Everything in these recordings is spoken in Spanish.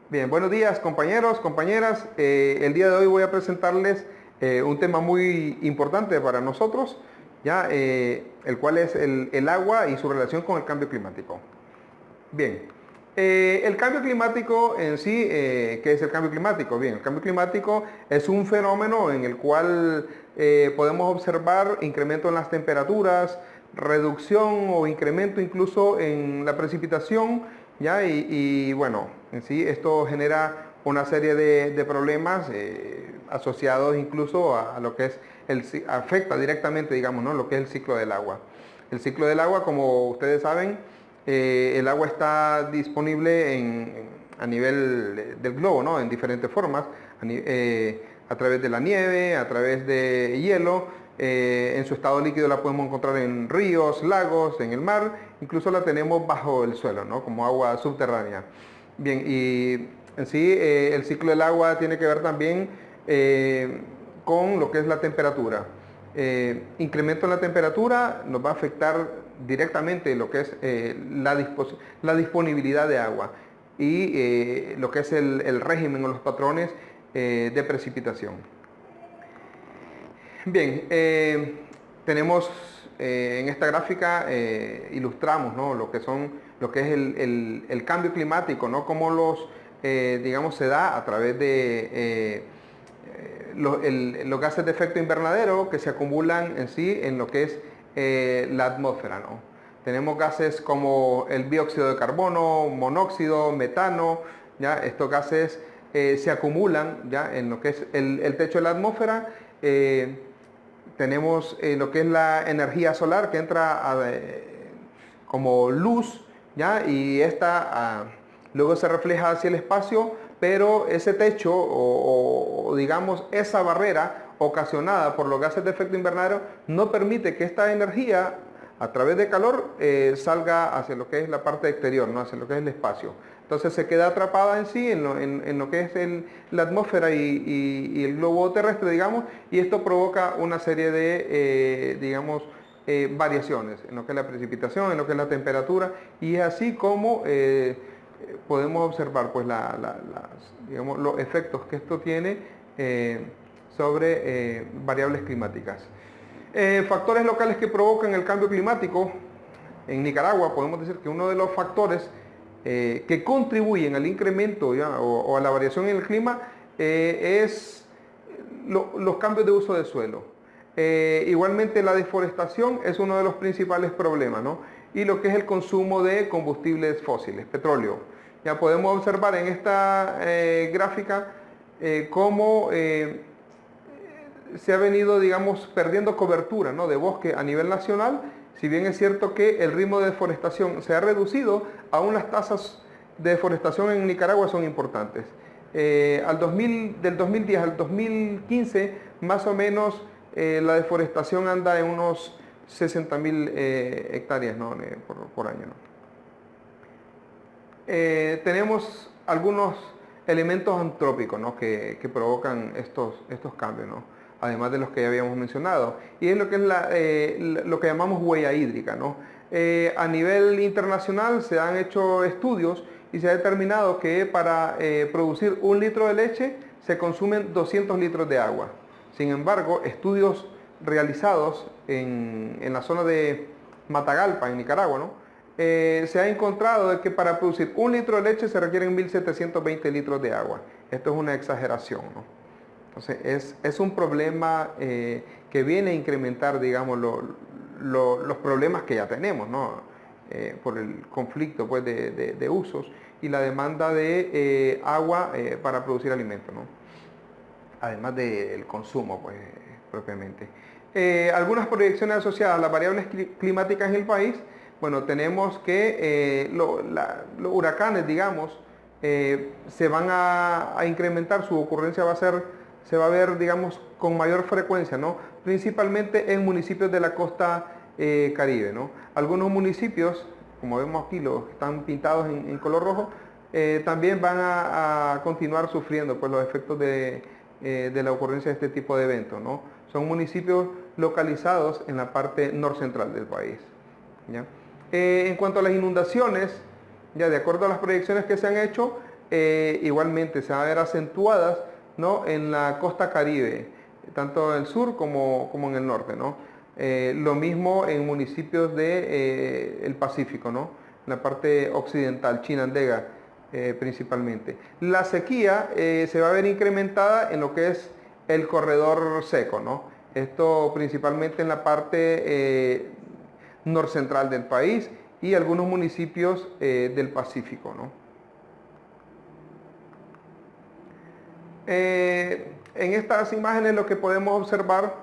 Bien, buenos días compañeros, compañeras. El día de hoy voy a presentarles un tema muy importante para nosotros, ya, el cual es el agua y su relación con el cambio climático. Bien, el cambio climático en sí, ¿qué es el cambio climático? Bien, el cambio climático es un fenómeno en el cual podemos observar incremento en las temperaturas, reducción o incremento incluso en la precipitación, ¿ya? Bueno, en sí esto genera una serie de problemas asociados incluso a lo que es, afecta directamente, digamos, ¿no? Lo que es el ciclo del agua. El ciclo del agua, como ustedes saben, el agua está disponible a nivel del globo, ¿no? En diferentes formas, a través de la nieve, a través de hielo, en su estado líquido la podemos encontrar en ríos, lagos, en el mar, incluso la tenemos bajo el suelo, ¿no? Como agua subterránea. Bien, y en sí el ciclo del agua tiene que ver también con lo que es la temperatura. Incremento en la temperatura nos va a afectar directamente lo que es la disponibilidad de agua y lo que es el régimen o los patrones de precipitación. Bien, tenemos en esta gráfica ilustramos, ¿no? Lo que es el cambio climático, ¿no? Cómo digamos, se da a través de los gases de efecto invernadero que se acumulan en sí en lo que es la atmósfera, ¿no? Tenemos gases como el dióxido de carbono, monóxido, metano, ¿ya? Estos gases se acumulan, ¿ya? En lo que es el techo de la atmósfera. Tenemos lo que es la energía solar que entra como luz, ¿ya? Y esta luego se refleja hacia el espacio, pero ese techo o digamos esa barrera ocasionada por los gases de efecto invernadero no permite que esta energía a través de calor salga hacia lo que es la parte exterior, ¿no? Hacia lo que es el espacio. Entonces se queda atrapada en sí, en lo que es la atmósfera y el globo terrestre, digamos, y esto provoca una serie de, digamos, variaciones en lo que es la precipitación, en lo que es la temperatura, y es así como podemos observar pues, digamos, los efectos que esto tiene sobre variables climáticas. Factores locales que provocan el cambio climático. En Nicaragua podemos decir que uno de los factores que contribuyen al incremento o a la variación en el clima es los cambios de uso de suelo. Igualmente la deforestación es uno de los principales problemas, ¿no? Y lo que es el consumo de combustibles fósiles, petróleo. Ya podemos observar en esta gráfica cómo se ha venido, digamos, perdiendo cobertura, ¿no? De bosque a nivel nacional. Si bien es cierto que el ritmo de deforestación se ha reducido, aún las tasas de deforestación en Nicaragua son importantes. Del 2010 al 2015, más o menos, la deforestación anda en unos 60.000 hectáreas, ¿no? por año, ¿no? Tenemos algunos elementos antrópicos, ¿no? que provocan estos cambios, ¿no? Además de los que ya habíamos mencionado, y es lo que es lo que llamamos huella hídrica, ¿no? A nivel internacional se han hecho estudios y se ha determinado que para producir 1 litro de leche se consumen 200 litros de agua. Sin embargo, estudios realizados en la zona de Matagalpa, en Nicaragua, ¿no? Se ha encontrado de que para producir 1 litro de leche se requieren 1.720 litros de agua. Esto es una exageración, ¿no? Entonces es un problema que viene a incrementar, digamos, los problemas que ya tenemos, ¿no? Por el conflicto pues, de usos y la demanda de agua para producir alimentos, ¿no? Además del consumo pues, propiamente. Algunas proyecciones asociadas a las variables climáticas en el país. Bueno, tenemos que los huracanes, digamos, se van a incrementar, su ocurrencia se va a ver, digamos, con mayor frecuencia, ¿no? Principalmente en municipios de la costa Caribe, ¿no? Algunos municipios, como vemos aquí, los que están pintados en color rojo, también van a continuar sufriendo pues, los efectos de la ocurrencia de este tipo de eventos, ¿no? Son municipios localizados en la parte norcentral del país, ¿ya? En cuanto a las inundaciones, ya de acuerdo a las proyecciones que se han hecho, igualmente se van a ver acentuadas, ¿no?, en la costa Caribe, tanto en el sur como en el norte, ¿no? Lo mismo en municipios del Pacífico, ¿no?, en la parte occidental, Chinandega principalmente. La sequía se va a ver incrementada en lo que es el corredor seco, ¿no? Esto principalmente en la parte norcentral del país y algunos municipios del Pacífico, ¿no? En estas imágenes lo que podemos observar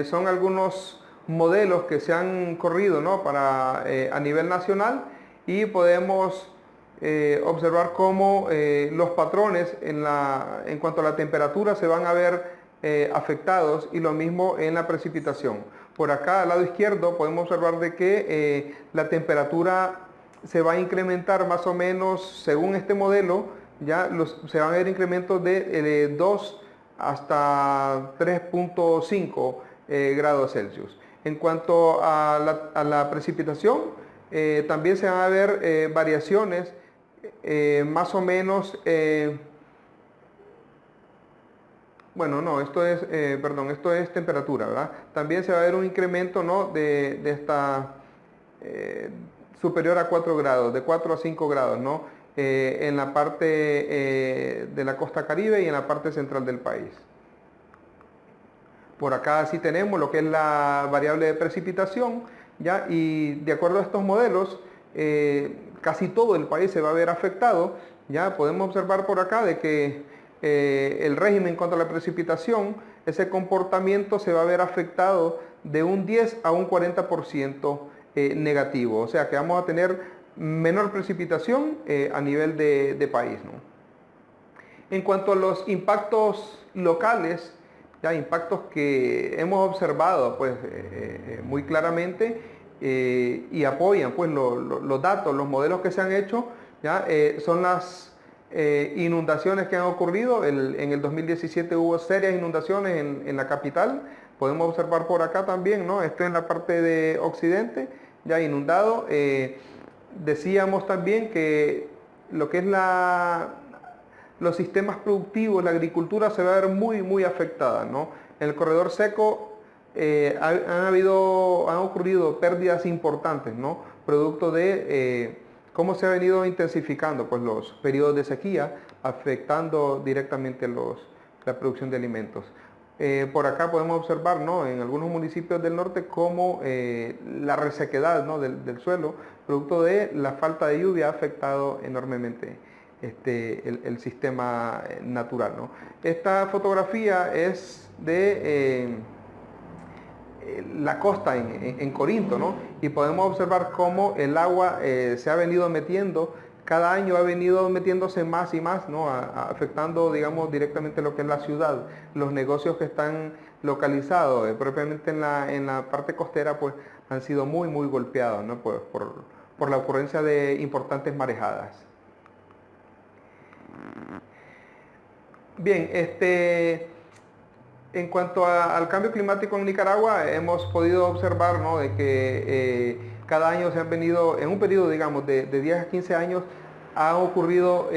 son algunos modelos que se han corrido, ¿no?, a nivel nacional, y podemos observar cómo los patrones en cuanto a la temperatura se van a ver afectados, y lo mismo en la precipitación. Por acá al lado izquierdo podemos observar de que la temperatura se va a incrementar más o menos, según este modelo, ya se van a ver incrementos de 2 hasta 3.5 grados Celsius. En cuanto a la precipitación, también se van a ver variaciones más o menos, bueno, no, esto es temperatura, ¿verdad? También se va a ver un incremento, ¿no?, de esta superior a 4 grados, de 4 a 5 grados, ¿no?, en la parte de la costa Caribe y en la parte central del país. Por acá sí tenemos lo que es la variable de precipitación, ¿ya? Y de acuerdo a estos modelos, casi todo el país se va a ver afectado. Ya podemos observar por acá de que el régimen contra la precipitación, ese comportamiento se va a ver afectado de un 10 a un 40% negativo. O sea que vamos a tener menor precipitación a nivel de país, ¿no? En cuanto a los impactos locales, ya impactos que hemos observado pues muy claramente y apoyan pues los datos, los modelos que se han hecho, ya son las inundaciones que han ocurrido. En el 2017 hubo serias inundaciones en la capital. Podemos observar por acá también, ¿no? Esto en la parte de occidente, ya inundado. Decíamos también que lo que es los sistemas productivos, la agricultura se va a ver muy afectada, ¿no? En el corredor seco han ocurrido pérdidas importantes, ¿no?, producto de cómo se ha venido intensificando pues los periodos de sequía, afectando directamente la producción de alimentos. Por acá podemos observar, ¿no?, en algunos municipios del norte cómo la resequedad, ¿no?, del suelo, producto de la falta de lluvia, ha afectado enormemente el sistema natural, ¿no? Esta fotografía es de la costa en Corinto, ¿no? Y podemos observar cómo el agua se ha venido metiendo, cada año ha venido metiéndose más y más, ¿no?, afectando, digamos, directamente lo que es la ciudad. Los negocios que están localizados propiamente en la parte costera pues han sido muy golpeados, ¿no?, por la ocurrencia de importantes marejadas. Bien, en cuanto al cambio climático en Nicaragua, hemos podido observar, ¿no?, de que cada año se han venido, en un periodo, digamos, de 10 a 15 años, han ocurrido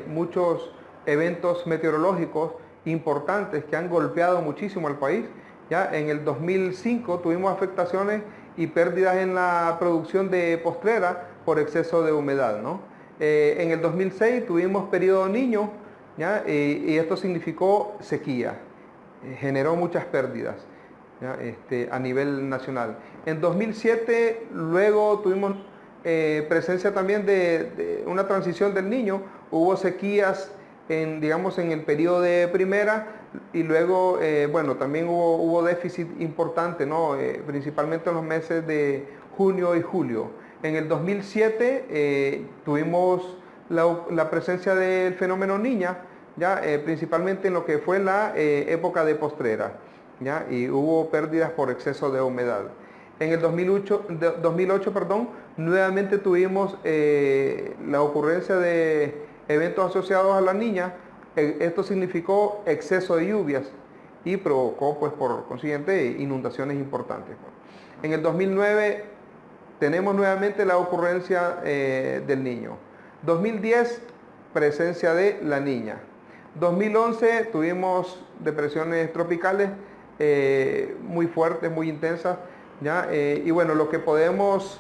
muchos eventos meteorológicos importantes que han golpeado muchísimo al país. Ya en el 2005 tuvimos afectaciones y pérdidas en la producción de postrera por exceso de humedad, ¿no? En el 2006 tuvimos periodo niño, ¿ya? Y esto significó sequía, generó muchas pérdidas, ¿ya? A nivel nacional. En 2007 luego tuvimos presencia también de una transición del niño, hubo sequías digamos, en el periodo de primera, y luego, bueno, también hubo déficit importante, ¿no? Principalmente en los meses de junio y julio. En el 2007 tuvimos la presencia del fenómeno Niña, ¿ya? Principalmente en lo que fue la época de postrera, ¿ya? Y hubo pérdidas por exceso de humedad. En el 2008, perdón, nuevamente tuvimos la ocurrencia de eventos asociados a la Niña. Esto significó exceso de lluvias y provocó, pues, por consiguiente, inundaciones importantes. En el 2009 tenemos nuevamente la ocurrencia del Niño. 2010 presencia de La Niña. 2011 tuvimos depresiones tropicales muy fuertes, muy intensas, ¿ya? Y bueno, lo que podemos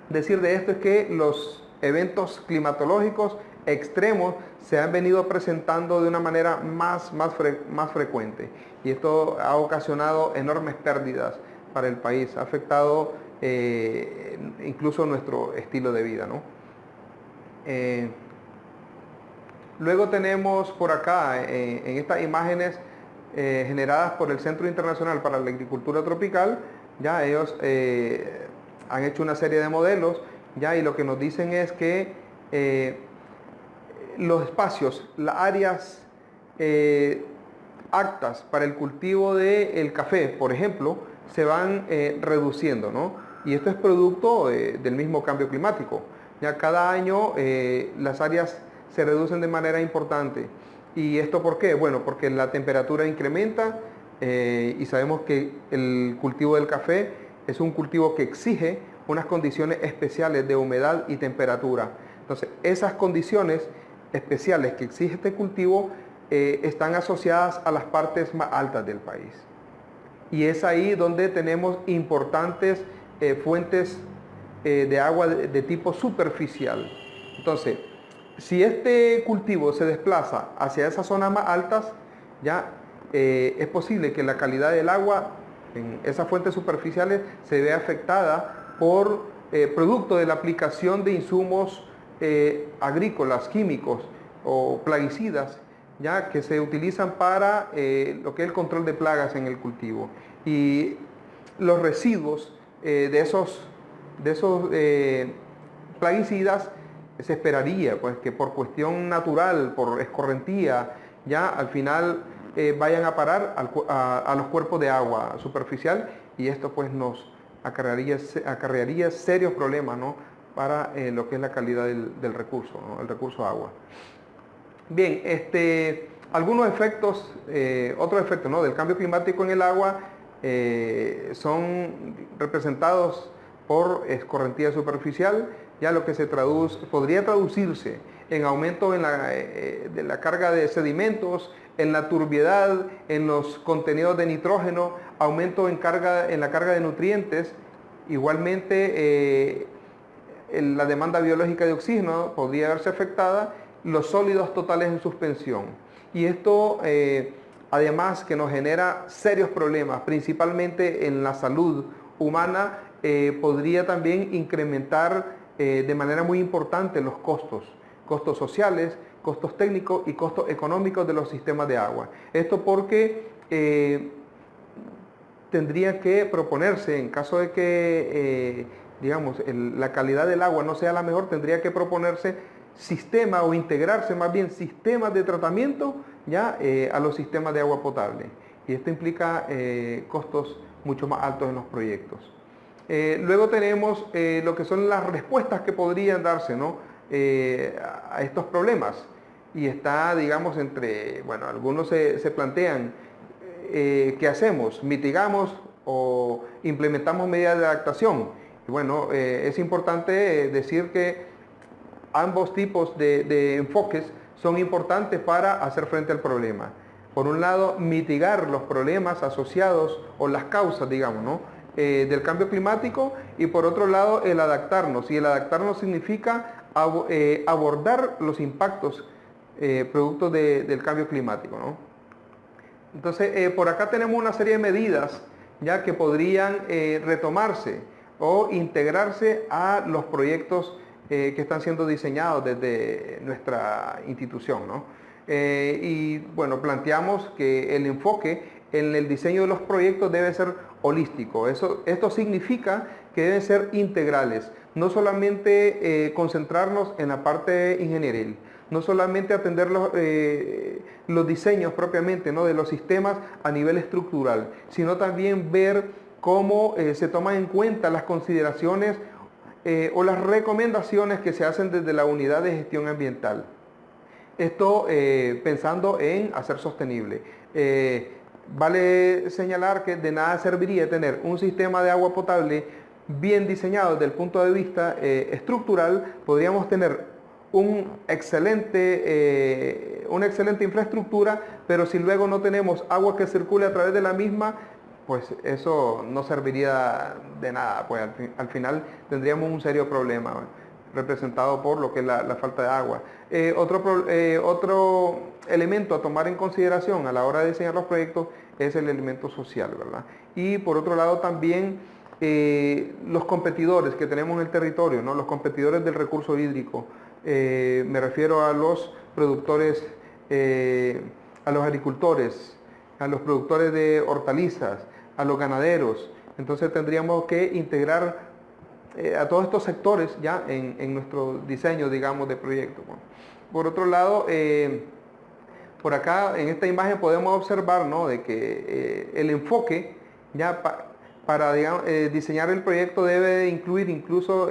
decir de esto es que los eventos climatológicos extremos se han venido presentando de una manera más frecuente, y esto ha ocasionado enormes pérdidas para el país, ha afectado incluso nuestro estilo de vida, ¿no? Luego tenemos por acá, en estas imágenes generadas por el Centro Internacional para la Agricultura Tropical, ya ellos han hecho una serie de modelos, ya, y lo que nos dicen es que los espacios, las áreas aptas para el cultivo del café, por ejemplo, se van reduciendo, ¿no? Y esto es producto del mismo cambio climático. Ya cada año las áreas se reducen de manera importante. ¿Y esto por qué? Bueno, porque la temperatura incrementa y sabemos que el cultivo del café es un cultivo que exige unas condiciones especiales de humedad y temperatura. Entonces, esas condiciones especiales que exige este cultivo están asociadas a las partes más altas del país. Y es ahí donde tenemos importantes fuentes de agua de tipo superficial. Entonces, si este cultivo se desplaza hacia esas zonas más altas, ya es posible que la calidad del agua en esas fuentes superficiales se vea afectada por producto de la aplicación de insumos agrícolas, químicos o plaguicidas, ya que se utilizan para lo que es el control de plagas en el cultivo. Y los residuos de esos plaguicidas, se esperaría pues que por natural, por escorrentía, ya al final vayan a parar a los cuerpos de agua superficial, y esto pues nos acarrearía serios problemas, ¿no?, para lo que es la calidad del recurso, ¿no?, el recurso agua. Bien, algunos efectos, otros efectos, ¿no?, del cambio climático en el agua son representados por escorrentía superficial, ya lo que podría traducirse en aumento de la carga de sedimentos, en la turbiedad, en los contenidos de nitrógeno, aumento en la carga de nutrientes. Igualmente, la demanda biológica de oxígeno podría verse afectada, los sólidos totales en suspensión. Y esto, además, que nos genera serios problemas, principalmente en la salud humana, podría también incrementar de manera muy importante los costos sociales, costos técnicos y costos económicos de los sistemas de agua. Esto porque tendría que proponerse, en caso de que digamos, la calidad del agua no sea la mejor, tendría que proponerse sistema o integrarse más bien sistemas de tratamiento ya a los sistemas de agua potable. Y esto implica costos mucho más altos en los proyectos. Luego tenemos lo que son las respuestas que podrían darse, ¿no?, a estos problemas. Y está, digamos, bueno, algunos se plantean, ¿qué hacemos? ¿Mitigamos o implementamos medidas de adaptación? Y bueno, es importante decir que ambos tipos de enfoques son importantes para hacer frente al problema. Por un lado, mitigar los problemas asociados o las causas, digamos, ¿no?, del cambio climático, y por otro lado el adaptarnos, y el adaptarnos significa abordar los impactos producto del cambio climático, ¿no? Entonces por acá tenemos una serie de medidas ya que podrían retomarse o integrarse a los proyectos que están siendo diseñados desde nuestra institución, ¿no? Y bueno, planteamos que el enfoque en el diseño de los proyectos debe ser holístico. Esto significa que deben ser integrales, no solamente concentrarnos en la parte ingenieril, no solamente atender los diseños propiamente, ¿no?, de los sistemas a nivel estructural, sino también ver cómo se toman en cuenta las consideraciones o las recomendaciones que se hacen desde la unidad de gestión ambiental. Esto pensando en hacer sostenible. Vale señalar que de nada serviría tener un sistema de agua potable bien diseñado desde el punto de vista estructural. Podríamos tener una excelente infraestructura, pero si luego no tenemos agua que circule a través de la misma, pues eso no serviría de nada, pues al final tendríamos un serio problema representado por lo que es la falta de agua. Otro elemento a tomar en consideración a la hora de diseñar los proyectos es el elemento social, ¿verdad? Y por otro lado también los competidores que tenemos en el territorio, ¿no? Los competidores del recurso hídrico. Me refiero a los productores, a los agricultores, a los productores de hortalizas, a los ganaderos. Entonces tendríamos que integrar a todos estos sectores ya en nuestro diseño, digamos, de proyecto. Bueno, por otro lado, por acá en esta imagen podemos observar, ¿no?, de que el enfoque ya para digamos, diseñar el proyecto debe incluir incluso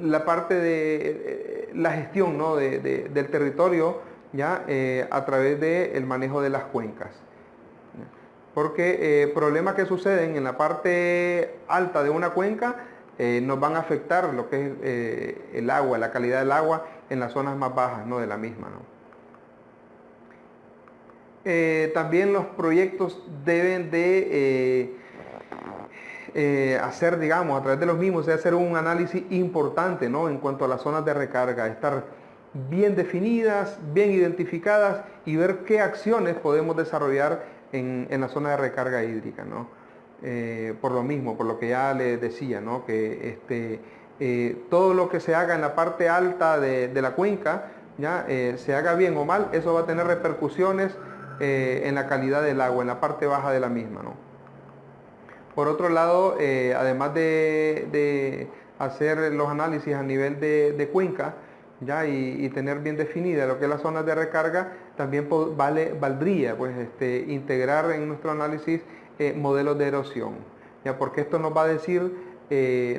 la parte de la gestión, ¿no?, del territorio ya a través del manejo de las cuencas. Porque problemas que suceden en la parte alta de una cuenca nos van a afectar lo que es el agua, la calidad del agua en las zonas más bajas, ¿no?, de la misma, ¿no? También los proyectos deben de hacer, digamos, a través de los mismos, hacer un análisis importante, ¿no?, en cuanto a las zonas de recarga, estar bien definidas, bien identificadas y ver qué acciones podemos desarrollar en la zona de recarga hídrica, ¿no? Por lo mismo, por lo que ya les decía, ¿no?, que todo lo que se haga en la parte alta de la cuenca, ya se haga bien o mal, eso va a tener repercusiones en la calidad del agua, en la parte baja de la misma, ¿no? Por otro lado, además de hacer los análisis a nivel de cuenca, ¿ya? Y tener bien definida lo que es las zonas de recarga, también valdría pues, integrar en nuestro análisis modelos de erosión, ¿ya? Porque esto nos va a decir,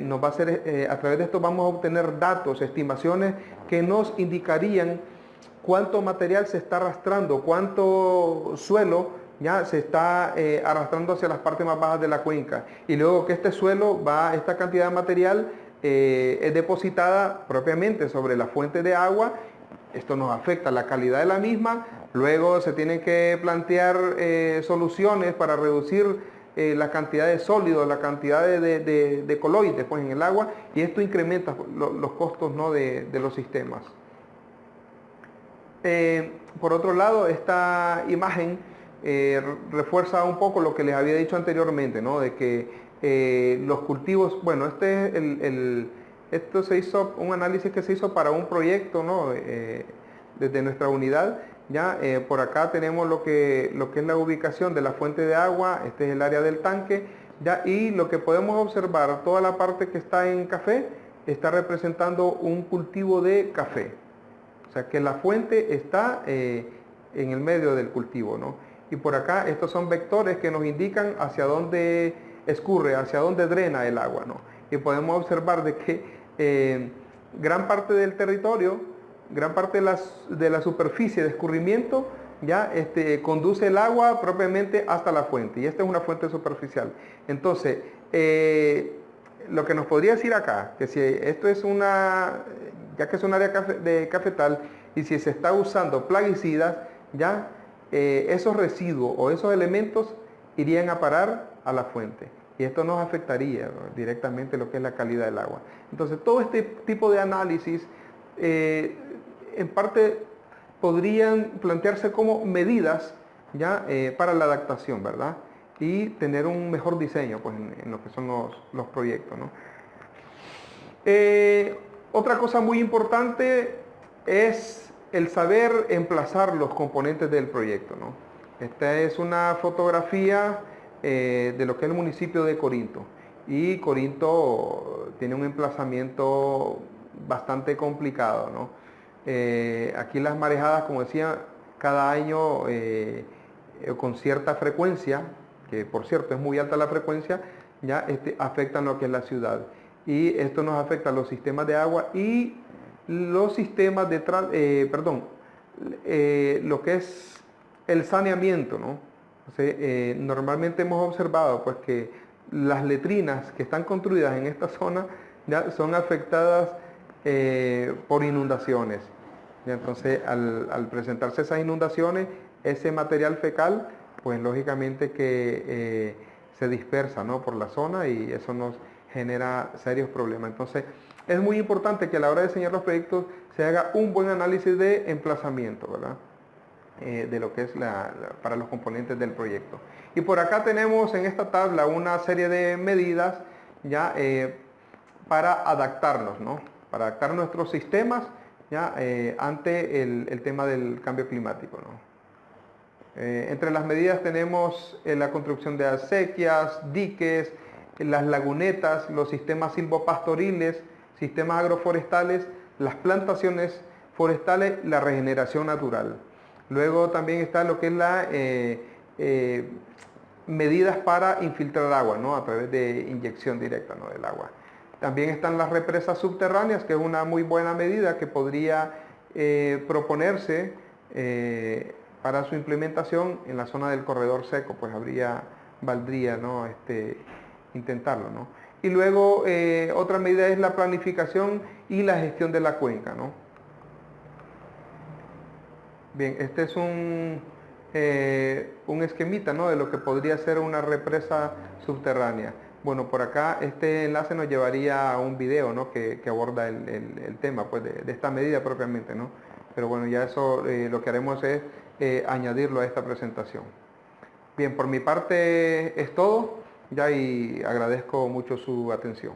nos va a hacer, a través de esto vamos a obtener datos, estimaciones que nos indicarían cuánto material se está arrastrando, cuánto suelo ya se está arrastrando hacia las partes más bajas de la cuenca, y luego que este suelo esta cantidad de material es depositada propiamente sobre la fuente de agua. Esto nos afecta la calidad de la misma. Luego se tienen que plantear soluciones para reducir la cantidad de sólidos, la cantidad de coloides pues, en el agua, y esto incrementa los costos, ¿no?, de los sistemas. Por otro lado, esta imagen refuerza un poco lo que les había dicho anteriormente, ¿no?, de que los cultivos, bueno, esto se hizo, un análisis que se hizo para un proyecto, ¿no?, desde nuestra unidad. Ya por acá tenemos lo que es la ubicación de la fuente de agua, este es el área del tanque, ya, y lo que podemos observar, toda la parte que está en café, está representando un cultivo de café. O sea que la fuente está en el medio del cultivo, ¿no? Y por acá estos son vectores que nos indican hacia dónde escurre, hacia dónde drena el agua, ¿no? Y podemos observar de que gran parte del territorio, gran parte de la superficie de escurrimiento ya conduce el agua propiamente hasta la fuente, y esta es una fuente superficial. Entonces, lo que nos podría decir acá, que si esto es ya que es un área de cafetal, y si se está usando plaguicidas, ya esos residuos o esos elementos irían a parar a la fuente, y esto nos afectaría, ¿no?, directamente lo que es la calidad del agua. Entonces, todo este tipo de análisis, en parte, podrían plantearse como medidas ya para la adaptación, ¿verdad? Y tener un mejor diseño pues, en lo que son los proyectos, ¿no? Otra cosa muy importante es el saber emplazar los componentes del proyecto, ¿no? Esta es una fotografía de lo que es el municipio de Corinto, y Corinto tiene un emplazamiento bastante complicado, ¿no? Aquí las marejadas, como decía, cada año con cierta frecuencia, que por cierto es muy alta la frecuencia, ya afectan lo que es la ciudad. Y esto nos afecta a los sistemas de agua y los sistemas de, lo que es el saneamiento, ¿no? Entonces, normalmente hemos observado pues, que las letrinas que están construidas en esta zona ya son afectadas por inundaciones. Y entonces, al presentarse esas inundaciones, ese material fecal, pues lógicamente que se dispersa, ¿no?, por la zona y eso nos genera serios problemas. Entonces, es muy importante que a la hora de diseñar los proyectos se haga un buen análisis de emplazamiento, ¿verdad? De lo que es para los componentes del proyecto. Y por acá tenemos en esta tabla una serie de medidas ya para adaptarnos, ¿no? Para adaptar nuestros sistemas ya ante el tema del cambio climático, ¿no? Entre las medidas tenemos la construcción de acequias, diques, las lagunetas, los sistemas silvopastoriles, sistemas agroforestales, las plantaciones forestales, la regeneración natural. Luego también está lo que es la medidas para infiltrar agua, ¿no?, a través de inyección directa, ¿no?, del agua. También están las represas subterráneas, que es una muy buena medida que podría proponerse para su implementación en la zona del corredor seco, pues valdría, ¿no?, intentarlo, ¿no? Y luego otra medida es la planificación y la gestión de la cuenca, ¿no? Bien, este es un esquemita, ¿no?, de lo que podría ser una represa subterránea. Bueno, por acá este enlace nos llevaría a un video, ¿no?, que aborda el tema, pues, de esta medida propiamente, ¿no? Pero bueno, ya eso lo que haremos es añadirlo a esta presentación. Bien, por mi parte es todo, ya, y agradezco mucho su atención.